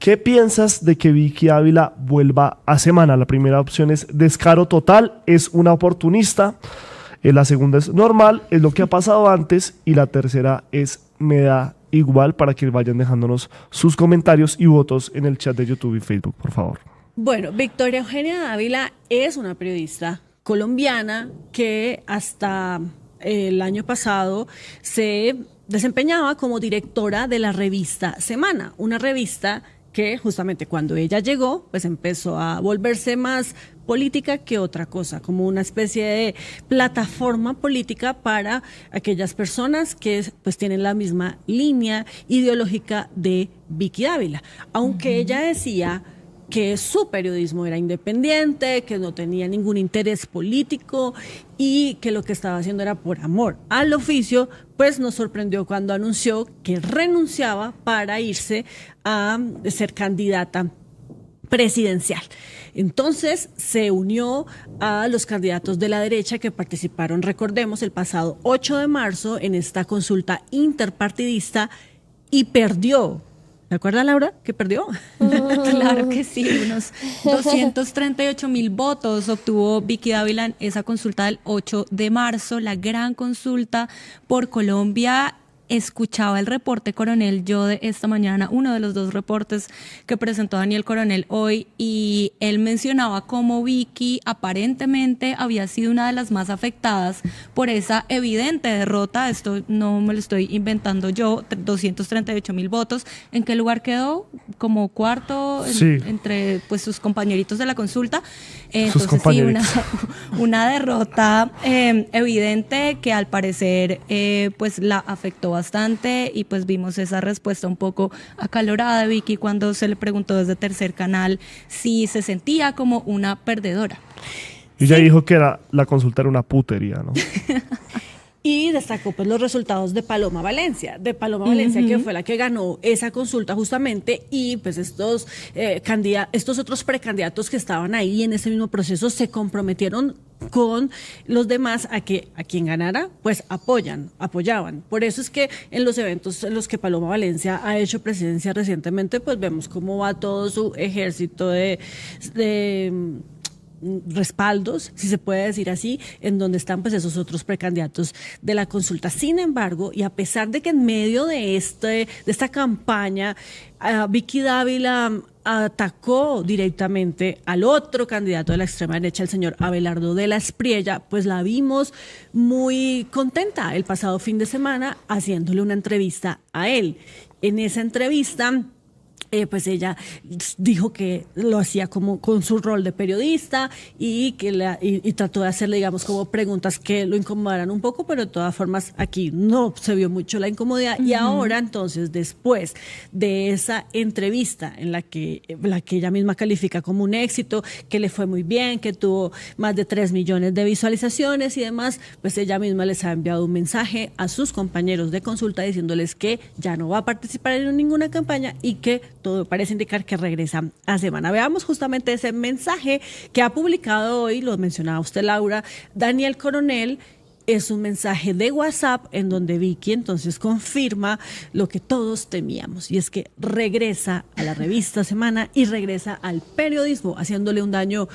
¿Qué piensas de que Vicky Ávila vuelva a Semana? La primera opción es descaro total, es una oportunista. La segunda es normal, es lo que ha pasado antes. Y la tercera es me da igual, para que vayan dejándonos sus comentarios y votos en el chat de YouTube y Facebook, por favor. Bueno, Victoria Eugenia Dávila es una periodista colombiana que hasta el año pasado se desempeñaba como directora de la revista Semana, una revista que justamente cuando ella llegó, pues empezó a volverse más política que otra cosa, como una especie de plataforma política para aquellas personas que pues tienen la misma línea ideológica de Vicky Dávila, aunque ella decía que su periodismo era independiente, que no tenía ningún interés político y que lo que estaba haciendo era por amor al oficio. Pues nos sorprendió cuando anunció que renunciaba para irse a ser candidata presidencial. Entonces se unió a los candidatos de la derecha que participaron, recordemos, el pasado 8 de marzo en esta consulta interpartidista y perdió. ¿Se acuerda, Laura, que perdió? Claro que sí, unos 238,000 votos obtuvo Vicky Dávila en esa consulta del 8 de marzo, la gran consulta por Colombia. Escuchaba el reporte Coronel yo de esta mañana, uno de los dos reportes que presentó Daniel Coronel hoy, y él mencionaba cómo Vicky aparentemente había sido una de las más afectadas por esa evidente derrota. Esto no me lo estoy inventando yo, 238,000 votos. ¿En qué lugar quedó? Como cuarto sí, entre pues sus compañeritos de la consulta. Sus compañeritos. Sí, una derrota evidente que al parecer pues la afectó bastante, y pues vimos esa respuesta un poco acalorada de Vicky cuando se le preguntó desde Tercer Canal si se sentía como una perdedora. Y ella dijo que la consulta era una putería, ¿no? Y destacó pues los resultados de Paloma Valencia, que fue la que ganó esa consulta justamente, y pues estos otros precandidatos que estaban ahí en ese mismo proceso se comprometieron con los demás a que a quien ganara pues apoyaban. Por eso es que en los eventos en los que Paloma Valencia ha hecho presidencia recientemente, pues vemos cómo va todo su ejército de respaldos, si se puede decir así, en donde están pues esos otros precandidatos de la consulta. Sin embargo, y a pesar de que en medio de esta campaña Vicky Dávila atacó directamente al otro candidato de la extrema derecha, el señor Abelardo de la Espriella, pues la vimos muy contenta el pasado fin de semana haciéndole una entrevista a él. En esa entrevista pues ella dijo que lo hacía como con su rol de periodista y que y trató de hacerle, digamos, como preguntas que lo incomodaran un poco, pero de todas formas aquí no se vio mucho la incomodidad. Y ahora entonces, después de esa entrevista en la que ella misma califica como un éxito, que le fue muy bien, que tuvo más de 3 millones de visualizaciones y demás, pues ella misma les ha enviado un mensaje a sus compañeros de consulta diciéndoles que ya no va a participar en ninguna campaña y que todo parece indicar que regresa a Semana. Veamos justamente ese mensaje que ha publicado hoy, lo mencionaba usted, Laura, Daniel Coronel. Es un mensaje de WhatsApp en donde Vicky entonces confirma lo que todos temíamos, y es que regresa a la revista Semana y regresa al periodismo, haciéndole un daño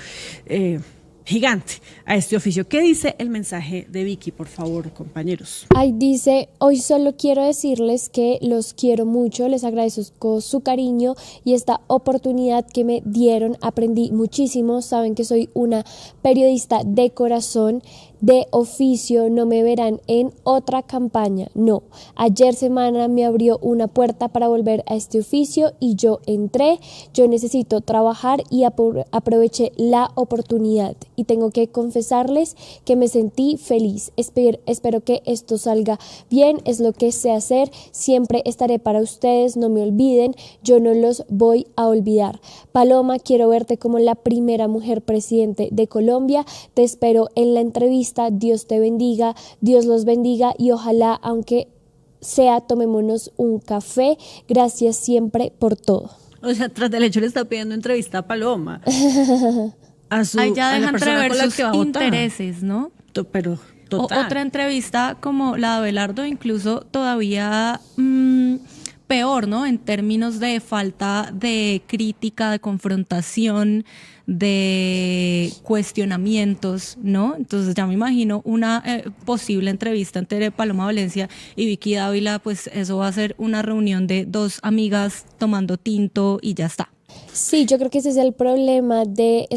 gigante a este oficio. ¿Qué dice el mensaje de Vicky, por favor, compañeros? Ahí dice: hoy solo quiero decirles que los quiero mucho, les agradezco su cariño y esta oportunidad que me dieron. Aprendí muchísimo, saben que soy una periodista de corazón, de oficio, no me verán en otra campaña, no. Ayer Semana me abrió una puerta para volver a este oficio y yo entré. Yo necesito trabajar y aproveché la oportunidad, y tengo que confesarles que me sentí feliz. Espero que esto salga bien, es lo que sé hacer, siempre estaré para ustedes, no me olviden, yo no los voy a olvidar. Paloma, quiero verte como la primera mujer presidente de Colombia, te espero en la entrevista. Dios te bendiga, Dios los bendiga, y ojalá, aunque sea, tomémonos un café. Gracias siempre por todo. O sea, tras del hecho le está pidiendo entrevista a Paloma. Ahí ya dejan entrever sus intereses, ¿no? Pero total. Otra entrevista como la de Abelardo, incluso todavía peor, ¿no? En términos de falta de crítica, de confrontación, de cuestionamientos, ¿no? Entonces ya me imagino una posible entrevista entre Paloma Valencia y Vicky Dávila, pues eso va a ser una reunión de dos amigas tomando tinto y ya está. Sí, yo creo que ese es el problema de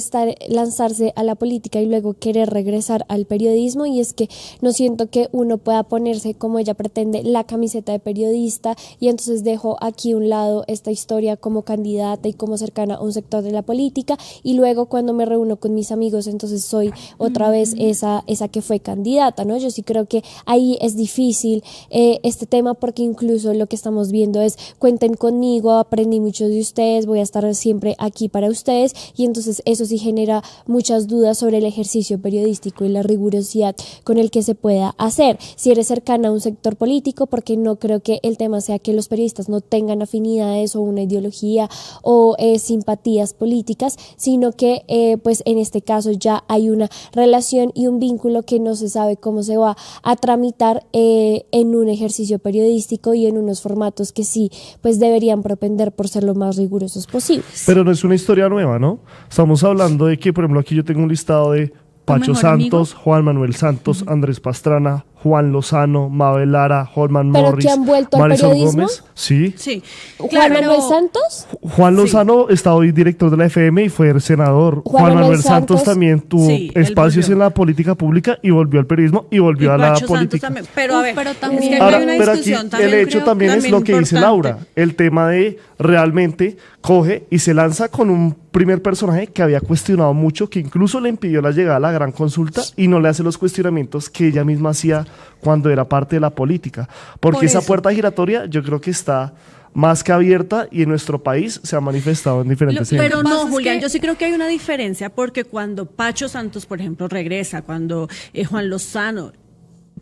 lanzarse a la política y luego querer regresar al periodismo, y es que no siento que uno pueda ponerse, como ella pretende, la camiseta de periodista y entonces dejo aquí a un lado esta historia como candidata y como cercana a un sector de la política, y luego cuando me reúno con mis amigos entonces soy otra vez esa que fue candidata, ¿no? Yo sí creo que ahí es difícil este tema, porque incluso lo que estamos viendo es: cuenten conmigo, aprendí mucho de ustedes, voy a estar siempre aquí para ustedes, y entonces eso sí genera muchas dudas sobre el ejercicio periodístico y la rigurosidad con el que se pueda hacer. Si eres cercana a un sector político, porque no creo que el tema sea que los periodistas no tengan afinidades o una ideología o simpatías políticas, sino que pues en este caso ya hay una relación y un vínculo que no se sabe cómo se va a tramitar en un ejercicio periodístico y en unos formatos que sí pues deberían propender por ser lo más rigurosos posibles. Pero no es una historia nueva, ¿no? Estamos hablando de que, por ejemplo, aquí yo tengo un listado de Pacho Santos, Juan Manuel Santos, Andrés Pastrana, Juan Lozano, Mabel Lara, Holman ¿Pero Morris, que han vuelto al Marisol periodismo? Gómez. Sí. Sí, ¿Juan claro, Manuel Santos? Juan Lozano está hoy director de la FM y fue senador. Juan Manuel Manuel Santos Santos, también tuvo sí, él espacios volvió. en la política pública y volvió al periodismo y volvió a la Pacho Santos política. también. Pero a ver, pero es también- que Ahora, hay una pero aquí discusión el también, hecho creo, también es lo que dice importante. Laura, el tema de realmente coge y se lanza con un primer personaje que había cuestionado mucho, que incluso le impidió la llegada a la gran consulta y no le hace los cuestionamientos que ella misma hacía cuando era parte de la política. Porque Por esa eso. puerta giratoria yo creo que está más que abierta y en nuestro país se ha manifestado en diferentes Lo- ejemplos. Pero Lo que no, pasa es Julián, que- yo sí creo que hay una diferencia, porque cuando Pacho Santos, por ejemplo, regresa, cuando Juan Lozano,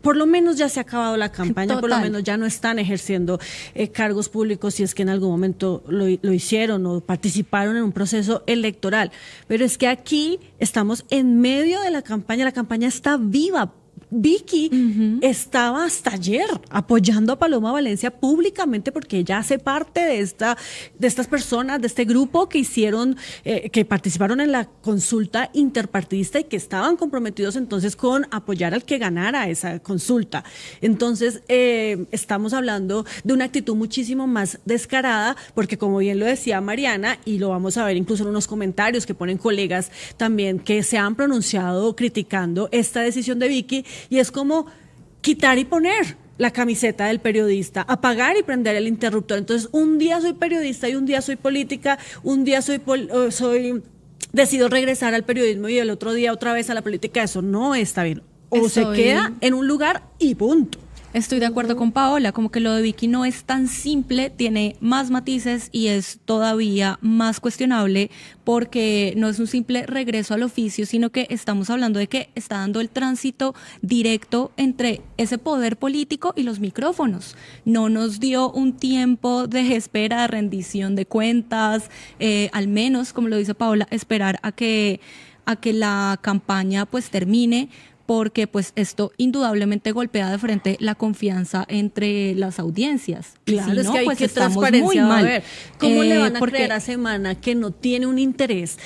por lo menos ya se ha acabado la campaña, por lo Total. menos ya no están ejerciendo cargos públicos, si es que en algún momento lo hicieron o participaron en un proceso electoral. Pero es que aquí estamos en medio de la campaña está viva. Vicky estaba hasta ayer apoyando a Paloma Valencia públicamente, porque ella hace parte de estas personas, de este grupo que hicieron, que participaron en la consulta interpartidista y que estaban comprometidos entonces con apoyar al que ganara esa consulta. Entonces, estamos hablando de una actitud muchísimo más descarada, porque como bien lo decía Mariana, y lo vamos a ver incluso en unos comentarios que ponen colegas también que se han pronunciado criticando esta decisión de Vicky, y es como quitar y poner la camiseta del periodista, apagar y prender el interruptor. Entonces, un día soy periodista y un día soy política, un día decido regresar al periodismo y el otro día otra vez a la política. Eso no está bien. O se queda en un lugar y punto. Estoy de acuerdo con Paola, como que lo de Vicky no es tan simple, tiene más matices y es todavía más cuestionable, porque no es un simple regreso al oficio, sino que estamos hablando de que está dando el tránsito directo entre ese poder político y los micrófonos. No nos dio un tiempo de espera, de rendición de cuentas, al menos, como lo dice Paola, esperar a que la campaña pues termine, porque pues esto indudablemente golpea de frente la confianza entre las audiencias. Y Claro, si es no, que hay pues que estamos muy transparencia va a mal. haber. ¿Cómo le van a Porque- creer a Semana que no tiene un interés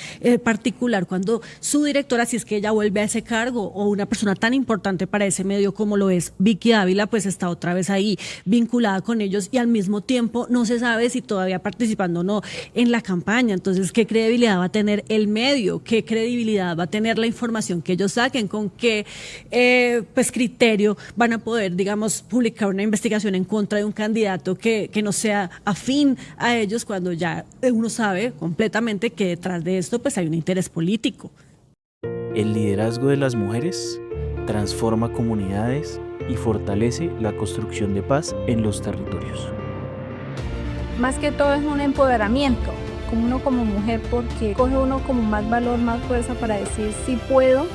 particular cuando su directora, si es que ella vuelve a ese cargo, o una persona tan importante para ese medio como lo es Vicky Dávila, pues está otra vez ahí vinculada con ellos, y al mismo tiempo no se sabe si todavía participando o no en la campaña? Entonces, ¿qué credibilidad va a tener el medio? ¿Qué credibilidad va a tener la información que ellos saquen? ¿Con qué pues criterio van a poder, digamos, publicar una investigación en contra de un candidato que no sea afín a ellos, cuando ya uno sabe completamente que detrás de esto pues hay un interés político? El liderazgo de las mujeres transforma comunidades y fortalece la construcción de paz en los territorios. Más que todo es un empoderamiento, como uno como mujer, porque coge uno como más valor, más fuerza para decir sí puedo.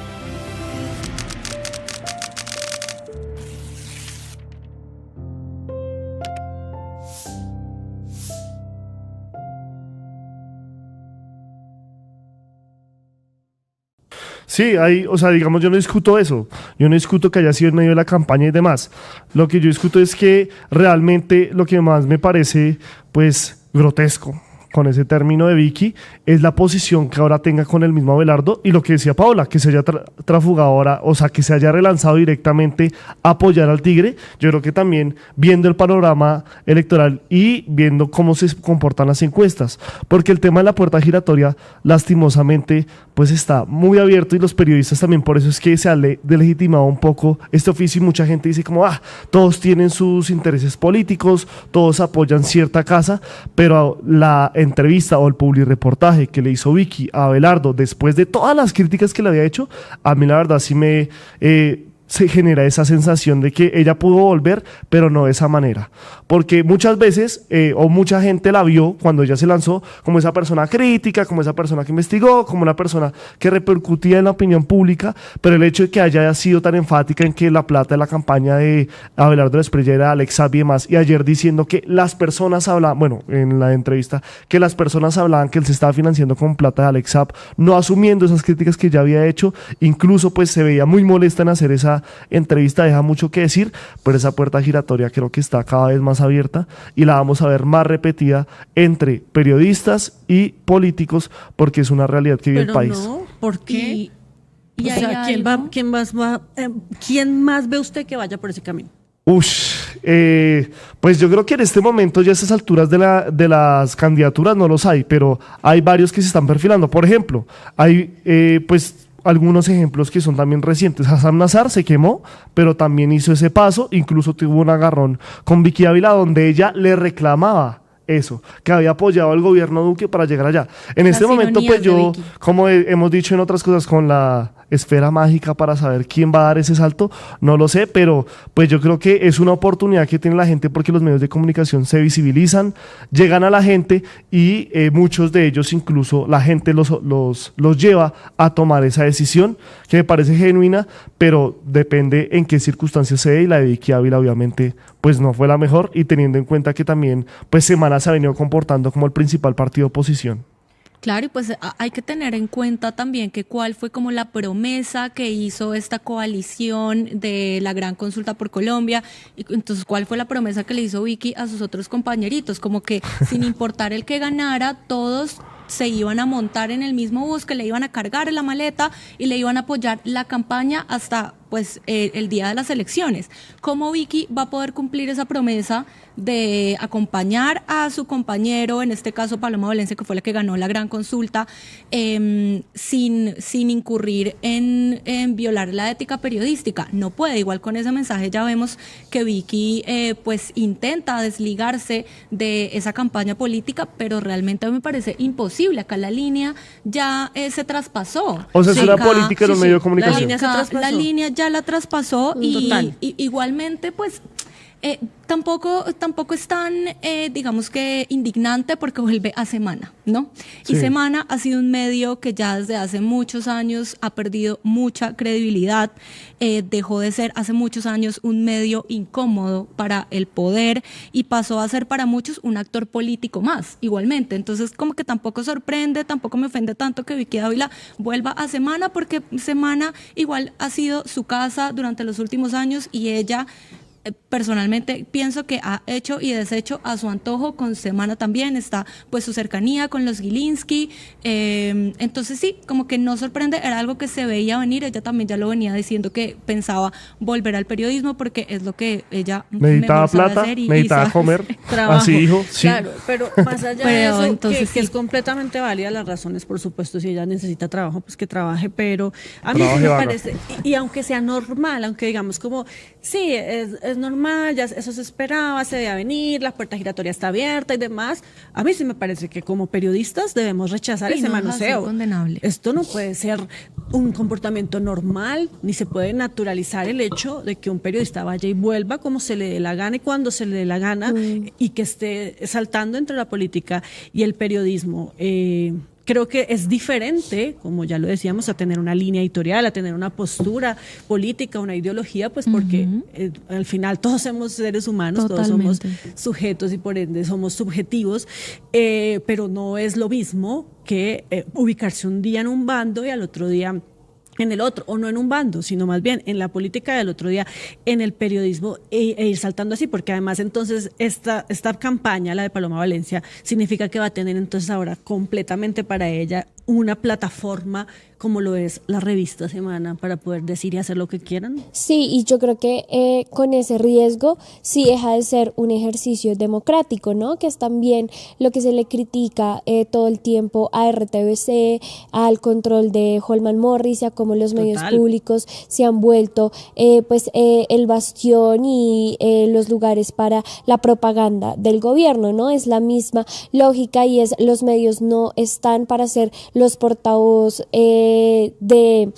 Sí, o sea, digamos, yo no discuto eso. Yo no discuto que haya sido en medio de la campaña y demás. Lo que yo discuto es que realmente lo que más me parece, pues, grotesco con ese término de Vicky, es la posición que ahora tenga con el mismo Abelardo y lo que decía Paola, que se haya trafugado ahora, o sea, que se haya relanzado directamente a apoyar al Tigre. Yo creo que también viendo el panorama electoral y viendo cómo se comportan las encuestas, porque el tema de la puerta giratoria, lastimosamente, pues está muy abierto y los periodistas también, por eso es que se ha delegitimado un poco este oficio y mucha gente dice como, todos tienen sus intereses políticos, todos apoyan cierta casa, pero la entrevista o el publireportaje que le hizo Vicky a Abelardo después de todas las críticas que le había hecho, a mí la verdad sí se genera esa sensación de que ella pudo volver, pero no de esa manera. Porque muchas veces, o mucha gente la vio cuando ella se lanzó como esa persona crítica, como esa persona que investigó, como una persona que repercutía en la opinión pública, pero el hecho de que haya sido tan enfática en que la plata de la campaña de Abelardo Espriella era Alex Saab y demás, y ayer diciendo que las personas hablaban, bueno, en la entrevista, que las personas hablaban que él se estaba financiando con plata de Alex Saab, no asumiendo esas críticas que ya había hecho, incluso pues se veía muy molesta en hacer esa entrevista, deja mucho que decir, pero esa puerta giratoria creo que está cada vez más abierta y la vamos a ver más repetida entre periodistas y políticos porque es una realidad que vive el país. No, ¿por qué? Y o sea, ¿quién más ve usted que vaya por ese camino? Pues yo creo que en este momento ya a estas alturas de las candidaturas no los hay, pero hay varios que se están perfilando. Por ejemplo, hay pues algunos ejemplos que son también recientes. Hassan Nazar se quemó, pero también hizo ese paso, incluso tuvo un agarrón con Vicky Ávila donde ella le reclamaba eso, que había apoyado al gobierno Duque para llegar allá. En este momento, pues yo, como hemos dicho en otras cosas con la esfera mágica para saber quién va a dar ese salto, no lo sé, pero pues yo creo que es una oportunidad que tiene la gente porque los medios de comunicación se visibilizan, llegan a la gente y muchos de ellos incluso la gente los lleva a tomar esa decisión que me parece genuina, pero depende en qué circunstancias se dé y la de Vicky Ávila obviamente pues no fue la mejor y teniendo en cuenta que también pues Semana se ha venido comportando como el principal partido de oposición. Claro, y pues hay que tener en cuenta también que cuál fue como la promesa que hizo esta coalición de la gran consulta por Colombia, y entonces cuál fue la promesa que le hizo Vicky a sus otros compañeritos, como que sin importar el que ganara, todos se iban a montar en el mismo bus, que le iban a cargar en la maleta y le iban a apoyar la campaña hasta pues el día de las elecciones. ¿Cómo Vicky va a poder cumplir esa promesa de acompañar a su compañero, en este caso Paloma Valencia, que fue la que ganó la gran consulta, sin incurrir en violar la ética periodística? No puede. Igual con ese mensaje ya vemos que Vicky pues intenta desligarse de esa campaña política, pero realmente me parece imposible. Acá la línea ya se traspasó. O sea, es una política en un medio de comunicación. La línea ya la traspasó y igualmente pues tampoco es tan, digamos que indignante porque vuelve a Semana, ¿no? Sí. Y Semana ha sido un medio que ya desde hace muchos años ha perdido mucha credibilidad, dejó de ser hace muchos años un medio incómodo para el poder y pasó a ser para muchos un actor político más, igualmente. Entonces como que tampoco sorprende, tampoco me ofende tanto que Vicky Ávila vuelva a Semana porque Semana igual ha sido su casa durante los últimos años y ella personalmente pienso que ha hecho y deshecho a su antojo. Con Semana también está pues su cercanía con los Gilinski, entonces sí, como que no sorprende, era algo que se veía venir. Ella también ya lo venía diciendo que pensaba volver al periodismo porque es lo que ella necesitaba plata, hacer necesitaba comer, así dijo, sí. Claro, pero más allá de eso, entonces, que es completamente válida las razones, por supuesto, si ella necesita trabajo, pues que trabaje, pero a mí sí me parece, y aunque sea normal, aunque digamos como, sí, es normal, ya eso se esperaba, se debía venir, la puerta giratoria está abierta y demás, a mí sí me parece que como periodistas debemos rechazar ese manoseo. Condenable. Esto no puede ser un comportamiento normal, ni se puede naturalizar el hecho de que un periodista vaya y vuelva como se le dé la gana y cuando se le dé la gana y que esté saltando entre la política y el periodismo. Creo que es diferente, como ya lo decíamos, a tener una línea editorial, a tener una postura política, una ideología, pues porque al final todos somos seres humanos, todos somos sujetos y por ende somos subjetivos, pero no es lo mismo que ubicarse un día en un bando y al otro día en el otro, o no en un bando, sino más bien en la política del otro día, en el periodismo, e ir saltando así, porque además entonces esta campaña, la de Paloma Valencia, significa que va a tener entonces ahora completamente para ella una plataforma como lo es la revista Semana para poder decir y hacer lo que quieran. Sí, y yo creo que con ese riesgo sí deja de ser un ejercicio democrático, ¿no? Que es también lo que se le critica todo el tiempo a RTBC, al control de Holman Morris y a cómo los medios públicos se han vuelto el bastión y los lugares para la propaganda del gobierno, ¿no? Es la misma lógica y es los medios no están para ser los portavoz de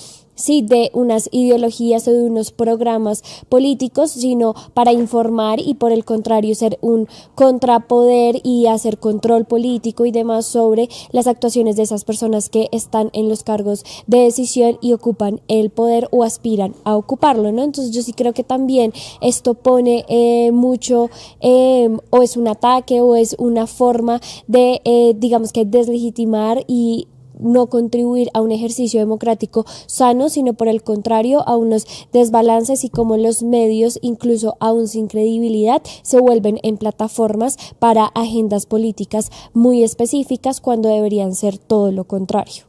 unas ideologías o de unos programas políticos, sino para informar y por el contrario ser un contrapoder y hacer control político y demás sobre las actuaciones de esas personas que están en los cargos de decisión y ocupan el poder o aspiran a ocuparlo, ¿no? Entonces yo sí creo que también esto pone mucho o es un ataque o es una forma de digamos que deslegitimar y no contribuir a un ejercicio democrático sano, sino por el contrario a unos desbalances y como los medios, incluso aún sin credibilidad, se vuelven en plataformas para agendas políticas muy específicas cuando deberían ser todo lo contrario.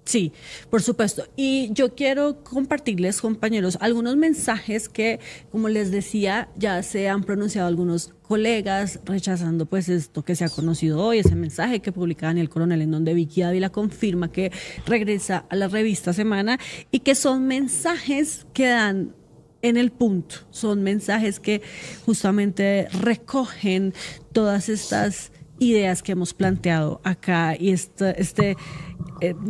Sí, por supuesto. Y yo quiero compartirles, compañeros, algunos mensajes que, como les decía, ya se han pronunciado algunos colegas rechazando pues esto que se ha conocido hoy, ese mensaje que publicaba Daniel Coronel, en donde Vicky Dávila confirma que regresa a la revista Semana y que son mensajes que dan en el punto, son mensajes que justamente recogen todas estas ideas que hemos planteado acá y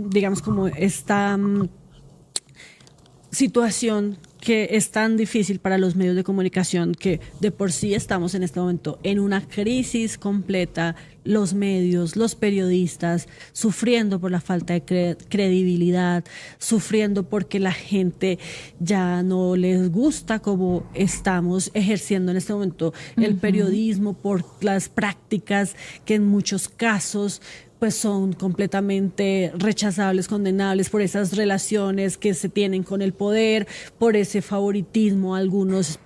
digamos como esta situación que es tan difícil para los medios de comunicación, que de por sí estamos en este momento en una crisis completa, los medios, los periodistas, sufriendo por la falta de credibilidad, sufriendo porque la gente ya no les gusta cómo estamos ejerciendo en este momento el periodismo, por las prácticas que en muchos casos pues son completamente rechazables, condenables por esas relaciones que se tienen con el poder, por ese favoritismo a algunos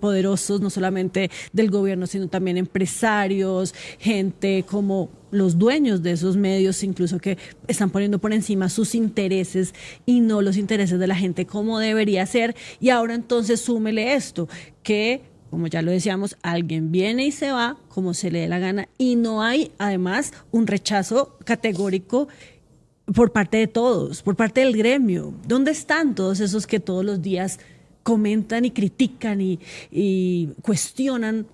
poderosos, no solamente del gobierno, sino también empresarios, gente como los dueños de esos medios, incluso que están poniendo por encima sus intereses y no los intereses de la gente como debería ser. Y ahora entonces súmele esto, que como ya lo decíamos, alguien viene y se va como se le dé la gana y no hay además un rechazo categórico por parte de todos, por parte del gremio. ¿Dónde están todos esos que todos los días comentan y critican y cuestionan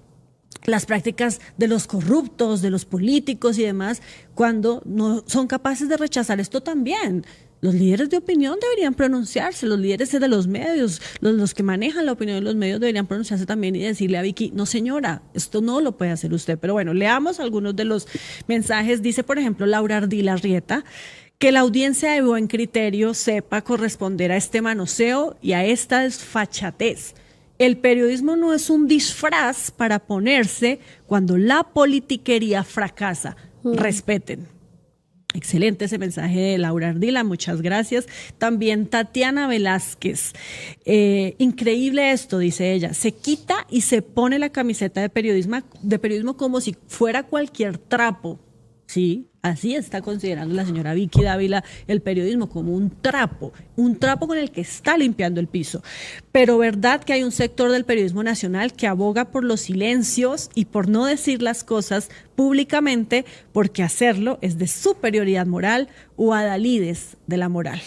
las prácticas de los corruptos, de los políticos y demás, cuando no son capaces de rechazar esto también? Los líderes de opinión deberían pronunciarse, los líderes de los medios, los que manejan la opinión de los medios deberían pronunciarse también y decirle a Vicky, no señora, esto no lo puede hacer usted. Pero bueno, leamos algunos de los mensajes. Dice, por ejemplo, Laura Ardila Rieta, que la audiencia de buen criterio sepa corresponder a este manoseo y a esta desfachatez. El periodismo no es un disfraz para ponerse cuando la politiquería fracasa. Respeten. Excelente ese mensaje de Laura Ardila, muchas gracias. También Tatiana Velázquez, increíble esto, dice ella, se quita y se pone la camiseta de periodismo como si fuera cualquier trapo, ¿sí? Así está considerando la señora Vicky Dávila el periodismo, como un trapo con el que está limpiando el piso. Pero verdad que hay un sector del periodismo nacional que aboga por los silencios y por no decir las cosas públicamente, porque hacerlo es de superioridad moral o adalides de la moral.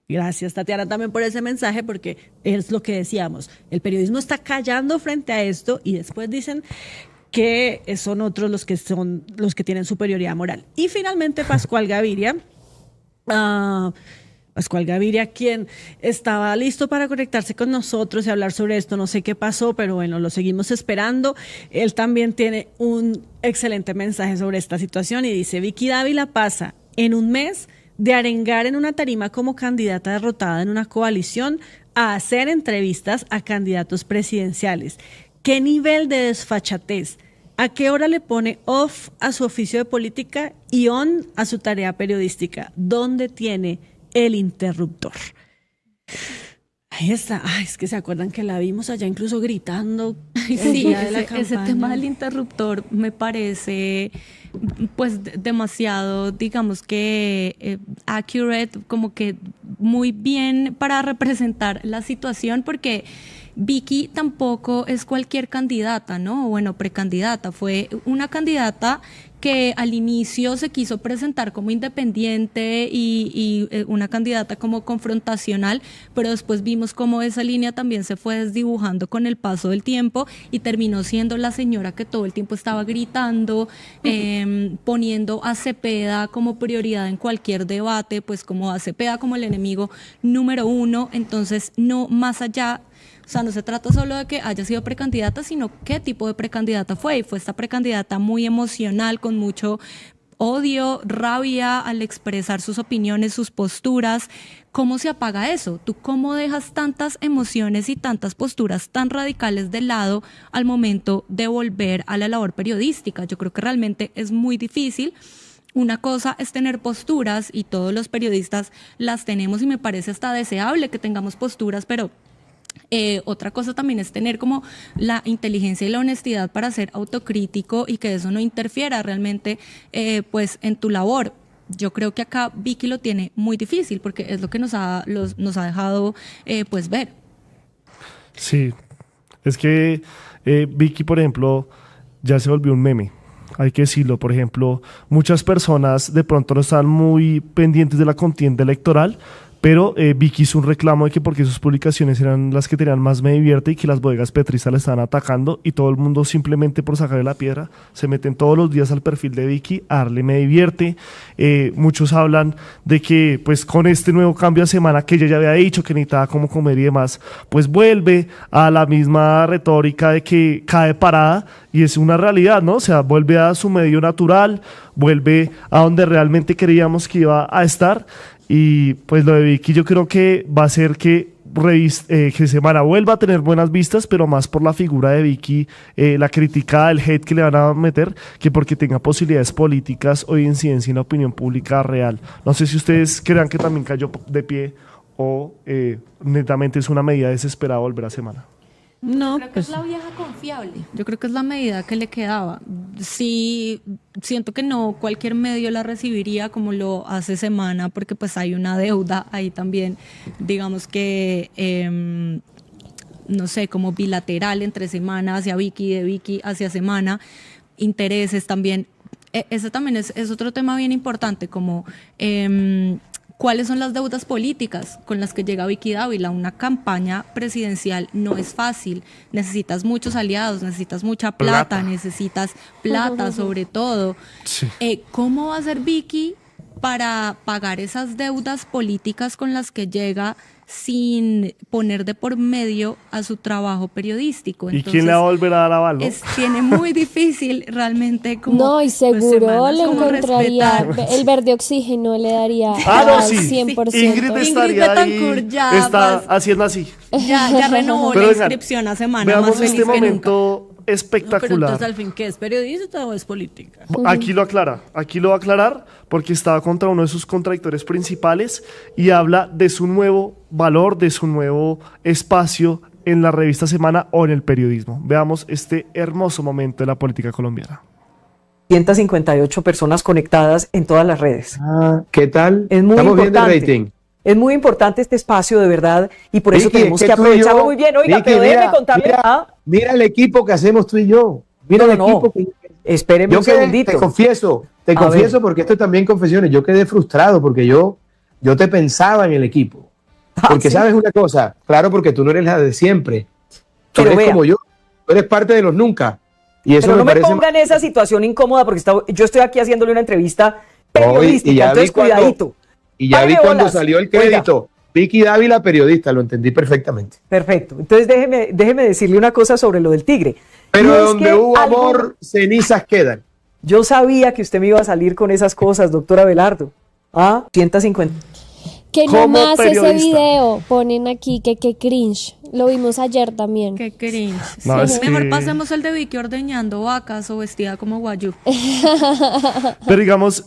Gracias, Tatiana, también por ese mensaje, porque es lo que decíamos, el periodismo está callando frente a esto y después dicen que son otros los que tienen superioridad moral. Y finalmente Pascual Gaviria, quien estaba listo para conectarse con nosotros y hablar sobre esto, no sé qué pasó, pero bueno, lo seguimos esperando. Él también tiene un excelente mensaje sobre esta situación y dice, Vicky Dávila pasa en un mes de arengar en una tarima como candidata derrotada en una coalición a hacer entrevistas a candidatos presidenciales. ¿Qué nivel de desfachatez? ¿A qué hora le pone off a su oficio de política y on a su tarea periodística? ¿Dónde tiene el interruptor? Ahí está. Ay, es que se acuerdan que la vimos allá incluso gritando. Sí, ese tema del interruptor me parece pues demasiado, digamos que accurate, como que muy bien para representar la situación, porque Vicky tampoco es cualquier candidata, ¿no? Bueno, precandidata, fue una candidata que al inicio se quiso presentar como independiente y una candidata como confrontacional, pero después vimos cómo esa línea también se fue desdibujando con el paso del tiempo y terminó siendo la señora que todo el tiempo estaba gritando, poniendo a Cepeda como prioridad en cualquier debate, pues como a Cepeda como el enemigo número uno. Entonces, no más allá. O sea, no se trata solo de que haya sido precandidata, sino qué tipo de precandidata fue. Y fue esta precandidata muy emocional, con mucho odio, rabia al expresar sus opiniones, sus posturas. ¿Cómo se apaga eso? ¿Tú cómo dejas tantas emociones y tantas posturas tan radicales de lado al momento de volver a la labor periodística? Yo creo que realmente es muy difícil. Una cosa es tener posturas, y todos los periodistas las tenemos, y me parece hasta deseable que tengamos posturas, pero otra cosa también es tener como la inteligencia y la honestidad para ser autocrítico y que eso no interfiera realmente pues en tu labor. Yo creo que acá Vicky lo tiene muy difícil, porque es lo que nos ha dejado pues ver. Sí, es que Vicky, por ejemplo, ya se volvió un meme. Hay que decirlo. Por ejemplo, muchas personas de pronto no están muy pendientes de la contienda electoral, pero Vicky hizo un reclamo de que porque sus publicaciones eran las que tenían más Me Divierte y que las bodegas petristas la estaban atacando, y todo el mundo, simplemente por sacarle la piedra, se meten todos los días al perfil de Vicky a darle Me Divierte. Muchos hablan de que pues con este nuevo cambio de semana que ella ya había dicho que necesitaba como comer y demás, pues vuelve a la misma retórica de que cae parada, y es una realidad, ¿no? O sea, vuelve a su medio natural, vuelve a donde realmente creíamos que iba a estar. Y pues lo de Vicky yo creo que va a ser que Semana vuelva a tener buenas vistas, pero más por la figura de Vicky, la crítica, el hate que le van a meter, que porque tenga posibilidades políticas o de incidencia en la opinión pública real. No sé si ustedes crean que también cayó de pie o netamente es una medida desesperada volver a Semana. No, Creo que es la vieja confiable. Yo creo que es la medida que le quedaba. Sí, siento que no cualquier medio la recibiría como lo hace Semana, porque pues hay una deuda ahí también, digamos que, no sé, como bilateral entre Semana hacia Vicky, de Vicky hacia Semana, intereses también. Ese también es otro tema bien importante, como ¿cuáles son las deudas políticas con las que llega Vicky Dávila? Una campaña presidencial no es fácil, necesitas muchos aliados, necesitas mucha plata, necesitas plata sobre todo. Sí. ¿Cómo va a ser Vicky para pagar esas deudas políticas con las que llega sin poner de por medio a su trabajo periodístico? Entonces, ¿y quién le va a volver a dar aval, no? Tiene muy difícil realmente como... No, y seguro pues, le encontraría, el verde oxígeno le daría al sí. 100%. Ingrid estaría Betancourt ya está haciendo así. Ya renovó Pero la vengan, inscripción a Semana, veamos más feliz este que nunca. momento espectacular. pero entonces al fin, ¿qué es periodista o es política? Aquí lo aclara, aquí lo va a aclarar porque estaba contra uno de sus contradictores principales y habla de su nuevo valor, de su nuevo espacio en la revista Semana o en el periodismo. Veamos este hermoso momento de la política colombiana. 158 personas conectadas en todas las redes. ¿Qué tal? Es muy Estamos importante. viendo el rating. Es muy importante este espacio, de verdad, y por eso Vicky, tenemos es que que tú y aprovecharlo yo, muy bien. Oiga, Vicky, pero déjeme mira, contarle. mira el equipo que hacemos tú y yo. Mira el equipo que... Espéreme Yo un quedé, segundito. te confieso porque esto también confesiones, yo quedé frustrado porque yo te pensaba en el equipo. Porque ¿sí? sabes una cosa, claro, porque tú no eres la de siempre. Tú Pero eres vea, como yo, tú eres parte de los nunca. Y eso pero no me parece ponga en esa situación incómoda porque yo estoy aquí haciéndole una entrevista periodística, y ya entonces vi cuando- cuidadito. Y ya Párele vi cuando bolas. salió el Oiga. crédito. Vicky Dávila, periodista, lo entendí perfectamente. Perfecto. Entonces déjeme decirle una cosa sobre lo del Tigre. Pero Y es donde que hubo amor, cenizas quedan. Yo sabía que usted me iba a salir con esas cosas, doctora Abelardo. 150. Que Como nomás ese periodista. video ponen aquí que cringe. Lo vimos ayer también. Qué cringe. No, Sí. es Mejor que- pasemos el de Vicky ordeñando vacas o vestida como guayú. Pero digamos,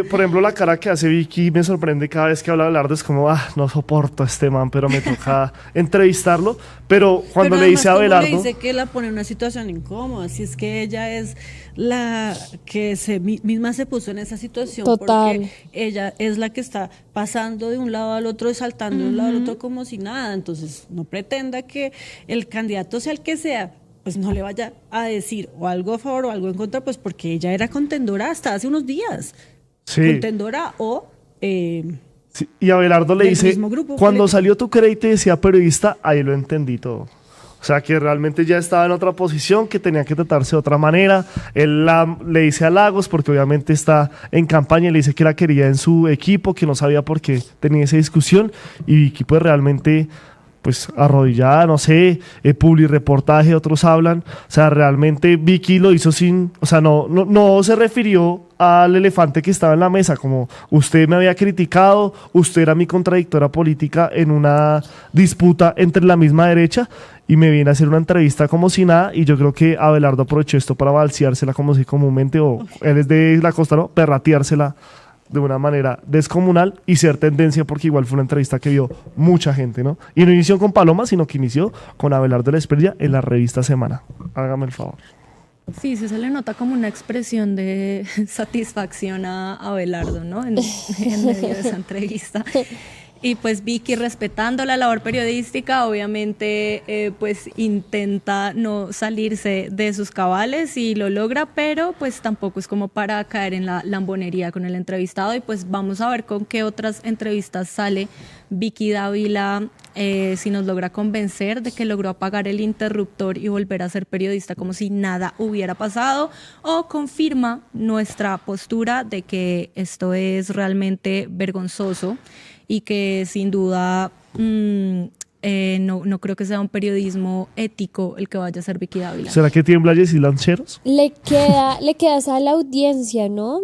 por ejemplo, la cara que hace Vicky me sorprende cada vez que habla Abelardo. Es como, no soporto a este man, pero me toca entrevistarlo. Pero cuando Pero le dice a además, ¿cómo Abelardo... le dice que la pone en una situación incómoda, si es que ella es la que misma se puso en esa situación, Total. porque ella es la que está pasando de un lado al otro y saltando de un lado al otro como si nada. Entonces no pretenda que el candidato sea el que sea, pues no le vaya a decir o algo a favor o algo en contra, pues porque ella era contendora hasta hace unos días. Sí. Contendora o... Sí, y Abelardo le del dice, mismo grupo cuando político. salió tu crédito y decía periodista, ahí lo entendí todo. O sea, que realmente ya estaba en otra posición, que tenía que tratarse de otra manera. Él le dice a Lagos, porque obviamente está en campaña, y le dice que la quería en su equipo, que no sabía por qué tenía esa discusión. Y Vicky pues realmente, pues arrodillada, no sé, publireportaje, otros hablan. O sea, realmente Vicky lo hizo sin, o sea, no se refirió al elefante que estaba en la mesa, como usted me había criticado, usted era mi contradictora política en una disputa entre la misma derecha y me viene a hacer una entrevista como si nada, y yo creo que Abelardo aprovechó esto para balseársela como si comúnmente, o él es de la costa, ¿no? Perrateársela de una manera descomunal y ser tendencia, porque igual fue una entrevista que vio mucha gente, ¿no? Y no inició con Paloma, sino que inició con Abelardo Lesperilla en la revista Semana. Hágame el favor. Sí, se le nota como una expresión de satisfacción a Abelardo, ¿no? En medio de esa entrevista. Y pues Vicky, respetando la labor periodística, obviamente pues intenta no salirse de sus cabales y lo logra, pero pues tampoco es como para caer en la lambonería con el entrevistado. Y pues vamos a ver con qué otras entrevistas sale Vicky Dávila, si nos logra convencer de que logró apagar el interruptor y volver a ser periodista como si nada hubiera pasado, o confirma nuestra postura de que esto es realmente vergonzoso y que sin duda no creo que sea un periodismo ético el que vaya a ser Vicky Dávila. ¿Será que tiembla Jessy Lancheros? Le queda a la audiencia, ¿no?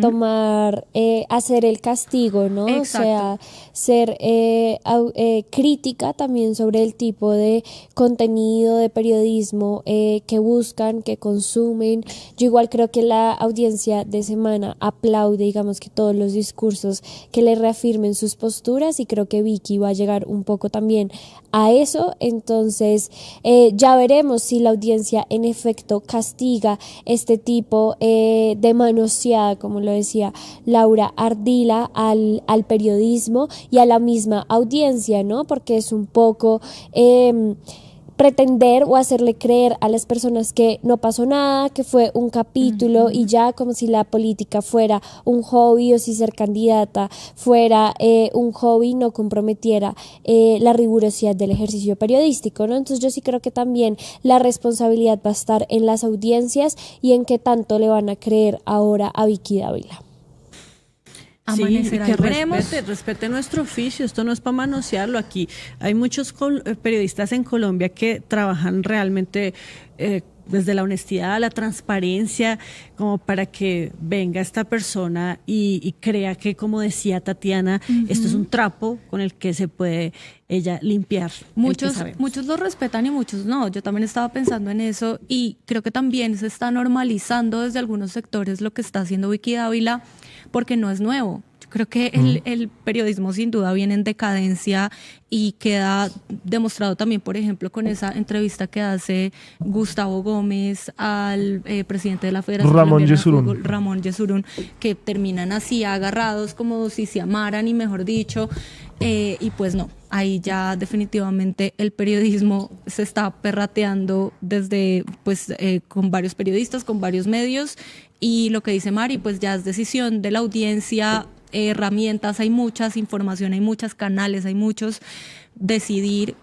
Tomar, hacer el castigo, ¿no? Exacto. O sea, ser crítica también sobre el tipo de contenido, de periodismo que buscan, que consumen. Yo igual creo que la audiencia de Semana aplaude, digamos, que todos los discursos que le reafirmen sus posturas, y creo que Vicky va a llegar un poco también a eso. Entonces ya veremos si la audiencia en efecto castiga este tipo de manoseada, como lo decía Laura Ardila, al periodismo y a la misma audiencia, ¿no? Porque es un poco pretender o hacerle creer a las personas que no pasó nada, que fue un capítulo y ya, como si la política fuera un hobby, o si ser candidata fuera un hobby, no comprometiera la rigurosidad del ejercicio periodístico, ¿no? Entonces yo sí creo que también la responsabilidad va a estar en las audiencias y en qué tanto le van a creer ahora a Vicky Dávila. Amanecerá, que veremos. respete nuestro oficio, esto no es para manosearlo aquí. Hay muchos periodistas en Colombia que trabajan realmente desde la honestidad, la transparencia, como para que venga esta persona y crea que, como decía Tatiana, esto es un trapo con el que se puede ella limpiar. Muchos lo respetan y muchos no. Yo también estaba pensando en eso, y creo que también se está normalizando desde algunos sectores lo que está haciendo Vicky Dávila, porque no es nuevo. Yo creo que el periodismo sin duda viene en decadencia, y queda demostrado también, por ejemplo, con esa entrevista que hace Gustavo Gómez al presidente de la Federación Ramón Colombiana de Yesurún. Fútbol, Ramón Yesurún, que terminan así agarrados como si se amaran, y mejor dicho, y pues no, ahí ya definitivamente el periodismo se está perrateando desde, pues, con varios periodistas, con varios medios, y lo que dice Mari, pues ya es decisión de la audiencia. Herramientas hay muchas, información hay muchas, canales hay muchos, decidir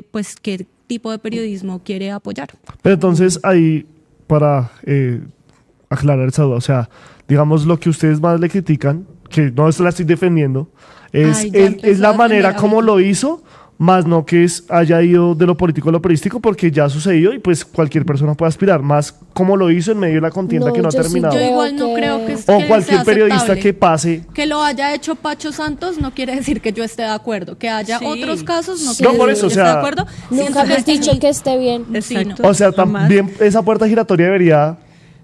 pues qué tipo de periodismo quiere apoyar. Pero entonces ahí, para aclarar esa duda, o sea, digamos, lo que ustedes más le critican, que no se la estoy defendiendo, es la manera como lo hizo, más no que haya ido de lo político a lo periodístico, porque ya sucedió y pues cualquier persona puede aspirar, más como lo hizo en medio de la contienda que no ha terminado. Yo igual no creo que o cualquier periodista que pase. Que lo haya hecho Pacho Santos no quiere decir que yo esté de acuerdo. Que haya otros casos no No, quiere por decir eso, que esté de acuerdo. Nunca me has dicho que esté bien. Exacto. O sea, también esa puerta giratoria debería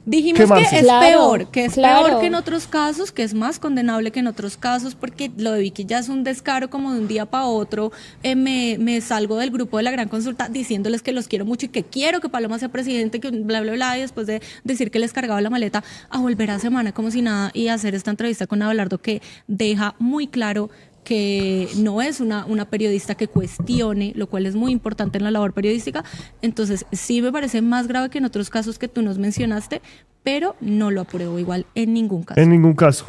dijimos quemarse. que es Claro, peor, que es claro. peor que en otros casos, que es más condenable que en otros casos, porque lo de Vicky ya es un descaro como de un día para otro. Me salgo del grupo de la gran consulta diciéndoles que los quiero mucho y que quiero que Paloma sea presidente, que bla, bla, bla, y después de decir que les cargaba la maleta, a volver a semana como si nada y hacer esta entrevista con Abelardo que deja muy claro que no es una periodista que cuestione, lo cual es muy importante en la labor periodística. Entonces, sí me parece más grave que en otros casos que tú nos mencionaste, pero no lo apruebo igual en ningún caso. En ningún caso.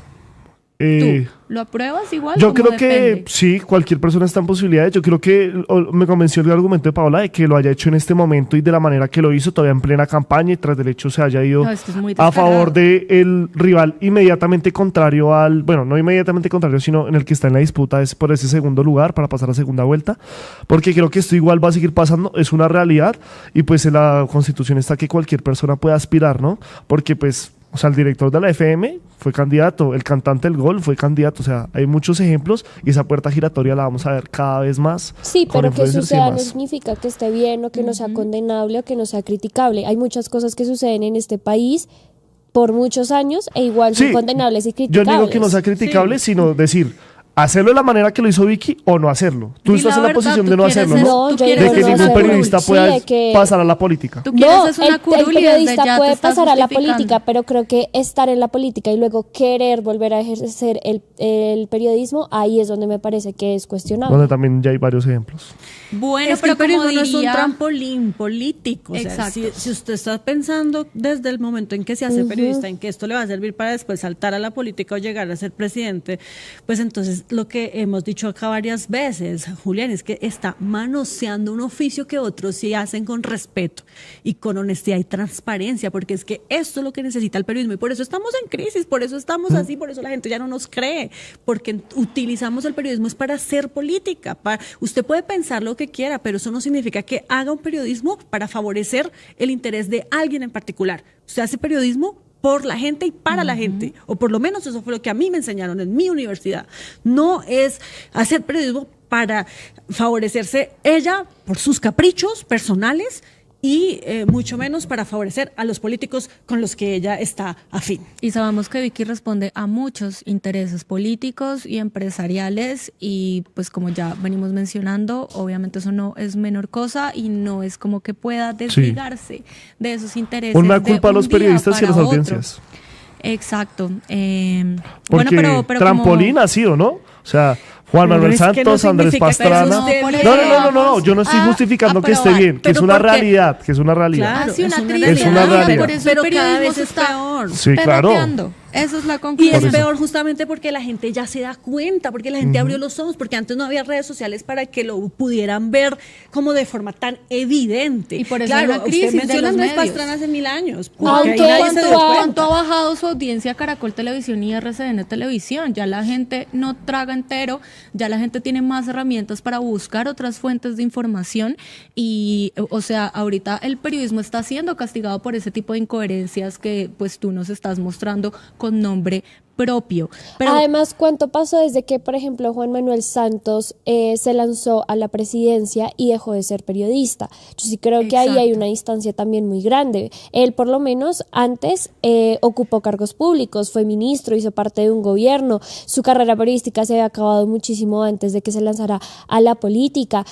¿Tú lo apruebas igual? Yo ¿Cómo creo que depende? sí, cualquier persona está en posibilidades. Yo creo que me convenció el argumento de Paola de que lo haya hecho en este momento y de la manera que lo hizo, todavía en plena campaña, y tras del hecho se haya ido No, esto es muy a favor descarado. del rival inmediatamente contrario al, bueno, no inmediatamente contrario, sino en el que está en la disputa es por ese segundo lugar para pasar a segunda vuelta, porque creo que esto igual va a seguir pasando, es una realidad, y pues en la Constitución está que cualquier persona pueda aspirar, ¿no? Porque pues, o sea, el director de la FM fue candidato, el cantante del Gol fue candidato, o sea, hay muchos ejemplos y esa puerta giratoria la vamos a ver cada vez más. Sí, con pero que influencers y suceda no demás. significa que esté bien o que no sea condenable o que no sea criticable. Hay muchas cosas que suceden en este país por muchos años e igual son Sí, condenables y Yo criticables. no digo que no sea criticable, sino decir, hacerlo de la manera que lo hizo Vicky o no hacerlo. Tú Di estás la en la verdad, posición tú de no quieres hacerlo, es- ¿no? No, tú yo quieres De digo que es no una ningún hacerlo. periodista Sí, pueda de que- pasar a la política. Tú quieres No, es una el curul y periodista desde ya te puede estás pasar a la justificando. política, pero creo que estar en la política y luego querer volver a ejercer el periodismo, ahí es donde me parece que es cuestionable. Donde también ya hay varios ejemplos. Bueno, Es que pero el periodismo como no es un diría... trampolín político. O sea, Exacto. si usted está pensando desde el momento en que se hace periodista, en que esto le va a servir para después saltar a la política o llegar a ser presidente, pues entonces lo que hemos dicho acá varias veces, Julián, es que está manoseando un oficio que otros sí hacen con respeto y con honestidad y transparencia, porque es que esto es lo que necesita el periodismo y por eso estamos en crisis, por eso estamos así, por eso la gente ya no nos cree, porque utilizamos el periodismo es para hacer política. Usted puede pensar lo que quiera, pero eso no significa que haga un periodismo para favorecer el interés de alguien en particular. Usted hace periodismo por la gente y para la gente, o por lo menos eso fue lo que a mí me enseñaron en mi universidad. No es hacer periodismo para favorecerse ella por sus caprichos personales y mucho menos para favorecer a los políticos con los que ella está afín. Y sabemos que Vicky responde a muchos intereses políticos y empresariales y pues como ya venimos mencionando, obviamente eso no es menor cosa y no es como que pueda desligarse de esos intereses. Una de culpa a un los día periodistas y a las para otro. audiencias. Exacto. Porque pero trampolín como... ha sido, ¿no? O sea, Juan Pero Manuel es que no Santos, Andrés significa que Pastrana. eso esté bien. No, yo no estoy justificando que esté bien, que es Pero una ¿por qué? realidad, que es una realidad. Claro, Sí, una es una tristeza, Es una realidad. por eso pero el cada periodismo vez se es está peor. Sí, claro. pegoteando. Esa es la Y conclusión. es peor justamente porque la gente ya se da cuenta, porque la gente abrió los ojos, porque antes no había redes sociales para que lo pudieran ver como de forma tan evidente. Y por eso claro, hay una crisis usted de menciona los a Andrés medios. Pastrana hace 1000 años. Aunque porque ahí nadie se dio cuenta. ¿Cuánto ha bajado su audiencia Caracol Televisión y RCN Televisión? Ya la gente no traga entero, ya la gente tiene más herramientas para buscar otras fuentes de información y, o sea, ahorita el periodismo está siendo castigado por ese tipo de incoherencias que pues tú nos estás mostrando con nombre propio. Pero Además, ¿cuánto pasó desde que, por ejemplo, Juan Manuel Santos se lanzó a la presidencia y dejó de ser periodista? Yo sí creo que ahí hay Exacto. una distancia también muy grande. Él, por lo menos, antes ocupó cargos públicos, fue ministro, hizo parte de un gobierno. Su carrera periodística se había acabado muchísimo antes de que se lanzara a la política.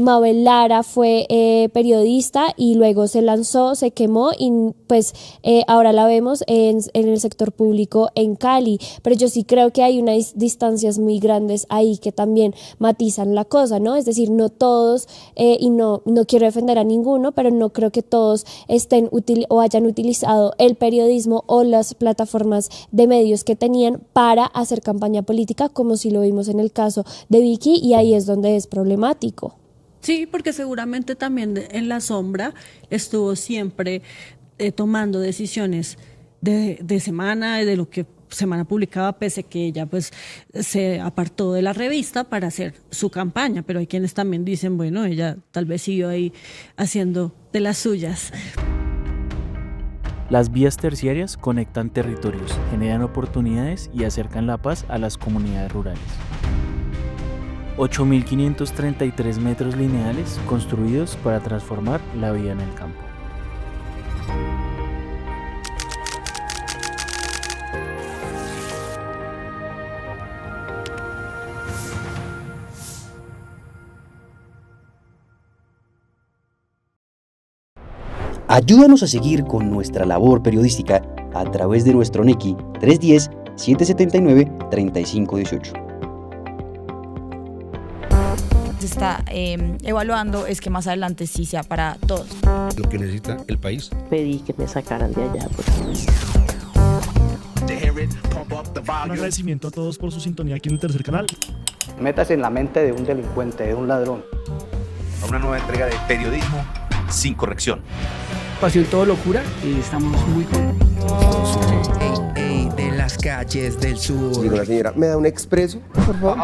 Mabel Lara fue periodista y luego se lanzó, se quemó y pues ahora la vemos en el sector público en Cali. Pero yo sí creo que hay unas distancias muy grandes ahí que también matizan la cosa, ¿no? Es decir, no todos, y no quiero defender a ninguno, pero no creo que todos estén o hayan utilizado el periodismo o las plataformas de medios que tenían para hacer campaña política, como si lo vimos en el caso de Vicky, y ahí es donde es problemático. Sí, porque seguramente también en la sombra estuvo siempre tomando decisiones de semana, de lo que Semana publicaba, pese a que ella pues se apartó de la revista para hacer su campaña, pero hay quienes también dicen, bueno, ella tal vez siguió ahí haciendo de las suyas. Las vías terciarias conectan territorios, generan oportunidades y acercan la paz a las comunidades rurales. 8.533 metros lineales construidos para transformar la vida en el campo. Ayúdanos a seguir con nuestra labor periodística a través de nuestro NECI 310-779-3518. Se está evaluando es que más adelante sí sea para todos. Lo que necesita el país. Pedí que me sacaran de allá. Un agradecimiento a todos por su sintonía aquí en el tercer canal. Métase en la mente de un delincuente, de un ladrón. A una nueva entrega de periodismo sin corrección. Pasión todo locura y estamos muy contentos. De las calles del sur. Digo, la señora, ¿me da un expreso, por favor?